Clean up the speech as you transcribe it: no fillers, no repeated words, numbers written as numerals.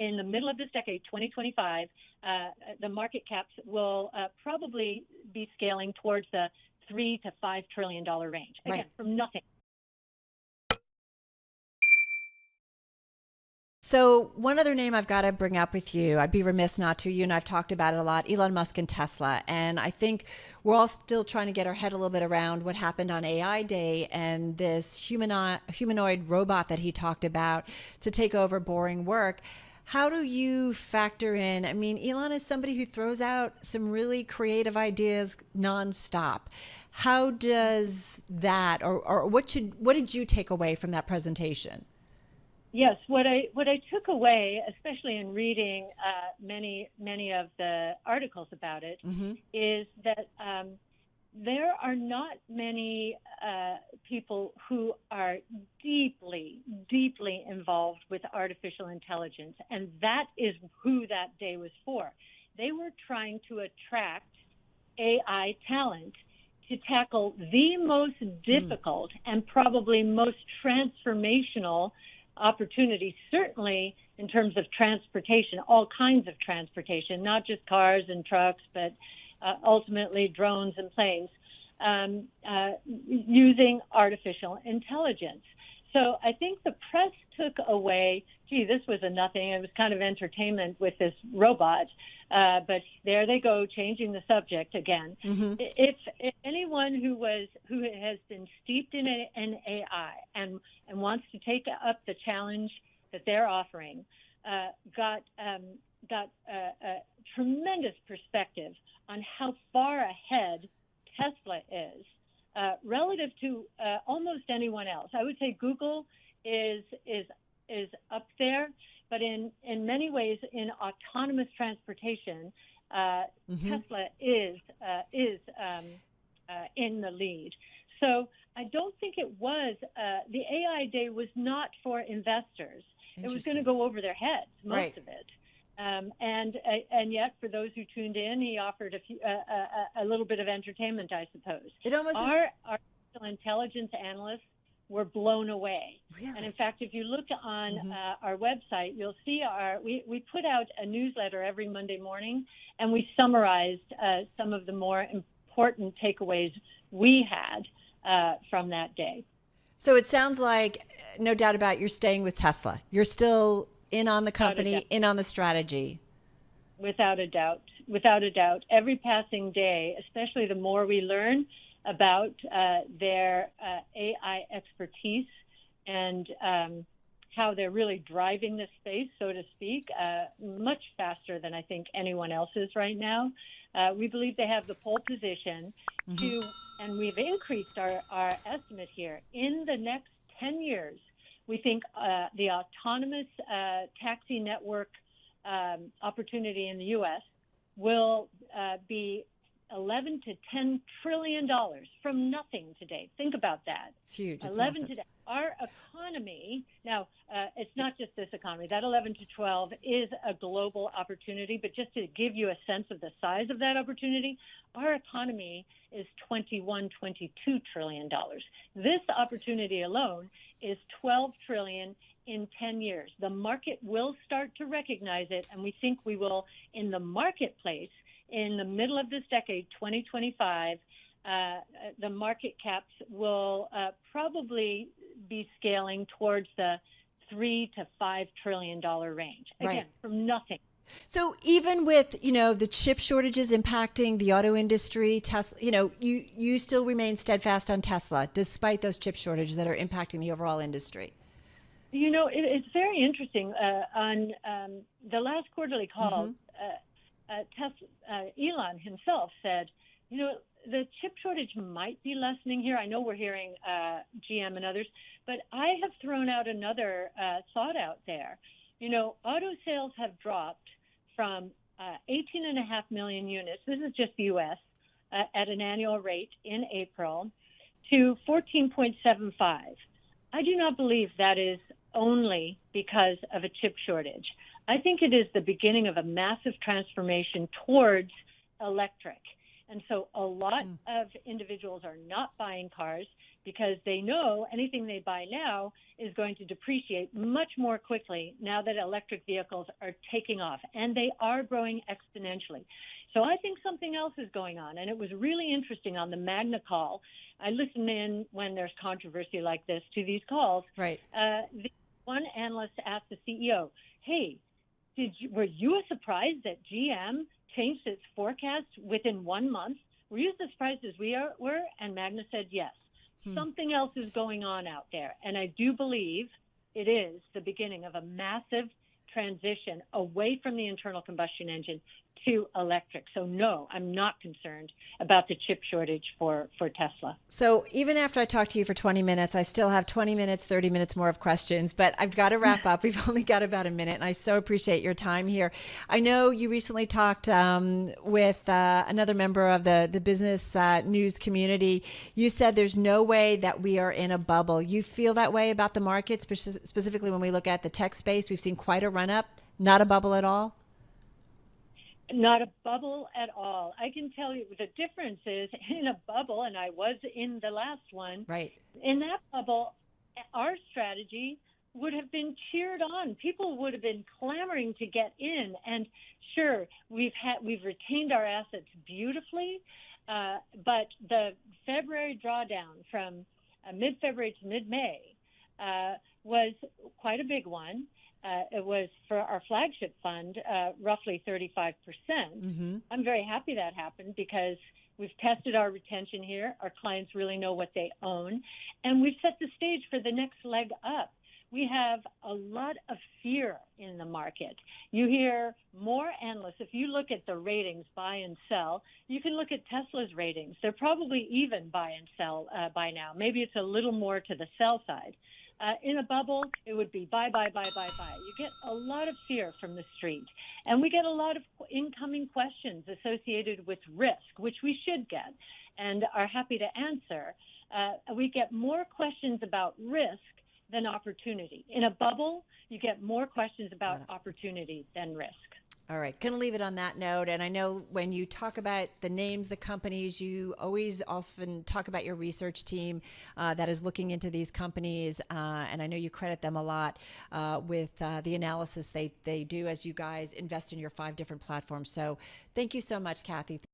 in the middle of this decade, 2025, the market caps will probably be scaling towards the $3 to $5 trillion range. Again, Right. from nothing. So one other name I've got to bring up with you, I'd be remiss not to. You and I've talked about it a lot, Elon Musk and Tesla. And I think we're all still trying to get our head a little bit around what happened on AI Day and this humanoid robot that he talked about to take over boring work. How do you factor in? I mean, Elon is somebody who throws out some really creative ideas nonstop. How does that, or what did you take away from that presentation? Yes, what I took away, especially in reading many of the articles about it, is that there are not many people who are deeply involved with artificial intelligence, and that is who that day was for. They were trying to attract AI talent to tackle the most difficult and probably most transformational opportunities, certainly in terms of transportation, all kinds of transportation, not just cars and trucks, but ultimately drones and planes, using artificial intelligence. So I think the press took away, gee, this was a nothing. It was kind of entertainment with this robot. But there they go, changing the subject again. If anyone who has been steeped in AI and wants to take up the challenge that they're offering, got a tremendous perspective on how far ahead Tesla is relative to almost anyone else. I would say Google is up there, but in many ways in autonomous transportation, Tesla is in the lead. So I don't think it was the AI Day was not for investors. It was going to go over their heads, most of it. And yet, for those who tuned in, he offered a little bit of entertainment, I suppose. It almost our artificial intelligence analysts were blown away. Really? And in fact, if you look on our website, you'll see we put out a newsletter every Monday morning, and we summarized some of the more important takeaways we had from that day. So it sounds like, no doubt about it, you're staying with Tesla. You're still in on the company, in on the strategy. Without a doubt. Without a doubt. Every passing day, especially the more we learn about their AI expertise and how they're really driving the space, so to speak, much faster than I think anyone else is right now. We believe they have the pole position to, and we've increased our estimate here. In the next 10 years, we think the autonomous taxi network opportunity in the U.S. will be $11 to $10 trillion from nothing today. Think about that. It's huge. It's 11 massive. today. Our economy, now it's not just this economy. That 11 to 12 is a global opportunity, but just to give you a sense of the size of that opportunity, our economy is $21, $22 trillion. This opportunity alone is $12 trillion in 10 years. The market will start to recognize it, and we think we will in the marketplace in the middle of this decade, 2025, the market caps will probably be scaling towards the $3 to $5 trillion range. Again, from nothing. So even with, the chip shortages impacting the auto industry, Tesla, you still remain steadfast on Tesla despite those chip shortages that are impacting the overall industry. It's very interesting. On the last quarterly call, Elon himself said, the chip shortage might be lessening here. I know we're hearing GM and others, but I have thrown out another thought out there. Auto sales have dropped from 18.5 million units, this is just the U.S., at an annual rate in April, to 14.75. I do not believe that is only because of a chip shortage. I think it is the beginning of a massive transformation towards electric. And so a lot of individuals are not buying cars. because they know anything they buy now is going to depreciate much more quickly now that electric vehicles are taking off, and they are growing exponentially. So I think something else is going on, and it was really interesting on the Magna call. I listen in when there's controversy like this to these calls. Right. One analyst asked the CEO, hey, were you surprised that GM changed its forecast within 1 month? Were you as surprised as we were? And Magna said yes. Something else is going on out there. And I do believe it is the beginning of a massive transition away from the internal combustion engine to electric. So no, I'm not concerned about the chip shortage for Tesla. So even after I talk to you for 20 minutes, I still have 20 minutes, 30 minutes more of questions, but I've got to wrap up. We've only got about a minute, and I so appreciate your time here. I know you recently talked with another member of the business news community. You said there's no way that we are in a bubble. You feel that way about the market, specifically when we look at the tech space? We've seen quite a run up, not a bubble at all? Not a bubble at all. I can tell you the difference is in a bubble, and I was in the last one. Right. In that bubble, our strategy would have been cheered on. People would have been clamoring to get in. And sure, we've retained our assets beautifully, but the February drawdown from mid-February to mid-May was quite a big one. It was for our flagship fund, roughly 35%. I'm very happy that happened because we've tested our retention here. Our clients really know what they own, and we've set the stage for the next leg up. We have a lot of fear in the market. You hear more analysts. If you look at the ratings, buy and sell, you can look at Tesla's ratings. They're probably even buy and sell by now. Maybe it's a little more to the sell side. In a bubble, it would be buy, buy, buy, buy, buy. You get a lot of fear from the street. And we get a lot of incoming questions associated with risk, which we should get and are happy to answer. We get more questions about risk than opportunity. In a bubble, you get more questions about opportunity than risk. All right. Going to leave it on that note. And I know when you talk about the names, the companies, you always often talk about your research team that is looking into these companies. And I know you credit them a lot with the analysis they do as you guys invest in your 5 different platforms. So thank you so much, Cathie.